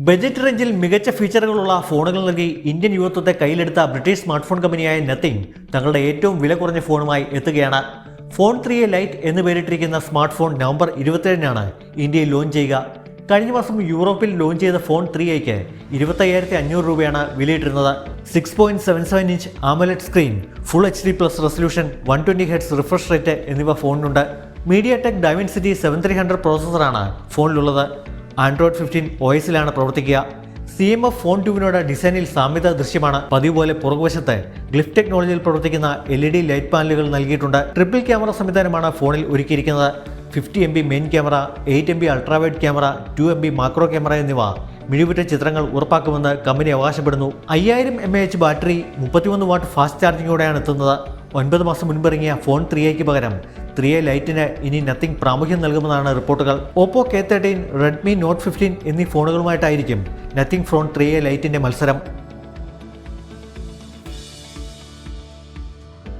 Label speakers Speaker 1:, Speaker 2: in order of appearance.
Speaker 1: Budget റേഞ്ചിൽ മികച്ച ഫീച്ചറുകളുള്ള ഫോണുകൾ നൽകി ഇന്ത്യൻ യുവത്വത്തെ കയ്യിലെടുത്ത ബ്രിട്ടീഷ് സ്മാർട്ട് ഫോൺ കമ്പനിയായ നത്തിങ് തങ്ങളുടെ ഏറ്റവും വില കുറഞ്ഞ ഫോണുമായി എത്തുകയാണ്. ഫോൺ 3a ലൈറ്റ് എന്ന് പേരിട്ടിരിക്കുന്ന സ്മാർട്ട് ഫോൺ നവംബർ 27-നാണ് ഇന്ത്യയിൽ ലോഞ്ച് ചെയ്യുക. കഴിഞ്ഞ മാസം യൂറോപ്പിൽ ലോഞ്ച് ചെയ്ത ഫോൺ 3aയ്ക്ക് 25,500 രൂപയാണ് വിലയിട്ടിരുന്നത്. 6.77 inch AMOLED screen, full HD+ resolution, 120 Hz refresh rate എന്നിവ ഫോണിനുണ്ട്. MediaTek Dimensity 7300 പ്രോസസ്സറാണ് ഫോണിലുള്ളത്. Android 15 OS-ലാണ് പ്രവർത്തിക്കുക. CMF ഫോൺ 2-നോട് ഡിസൈനിൽ സാമ്യത ദൃശ്യമാണ്. പതിവ് പോലെ പുറകുവശത്ത് ഗ്ലിഫ് ടെക്നോളജിയിൽ പ്രവർത്തിക്കുന്ന LED ലൈറ്റ് പാനലുകൾ നൽകിയിട്ടുണ്ട്. ട്രിപ്പിൾ ക്യാമറ സംവിധാനമാണ് ഫോണിൽ ഒരുക്കിയിരിക്കുന്നത്. 50 MP main camera, 8 MP ultrawide camera, 2 MP macro camera എന്നിവ മിഴിവുറ്റ ചിത്രങ്ങൾ ഉറപ്പാക്കുമെന്ന് കമ്പനി അവകാശപ്പെടുന്നു. 5000 mAh ബാറ്ററി, 33 വാട്ട് ഫാസ്റ്റ് ചാർജിങ്ങോടെയാണ് എത്തുന്നത്. 9 മാസം മുൻപിറങ്ങിയ ഫോൺ 3aയ്ക്ക് പകരം 3a ലൈറ്റിന് ഇനി നത്തിങ് പ്രാമുഖ്യം നൽകുമെന്നാണ് റിപ്പോർട്ടുകൾ. ഓപ്പോ K13, റെഡ്മി നോട്ട് 15 എന്നീ ഫോണുകളുമായിട്ടായിരിക്കും നത്തിങ് ഫോൺ 3a ലൈറ്റിന്റെ മത്സരം.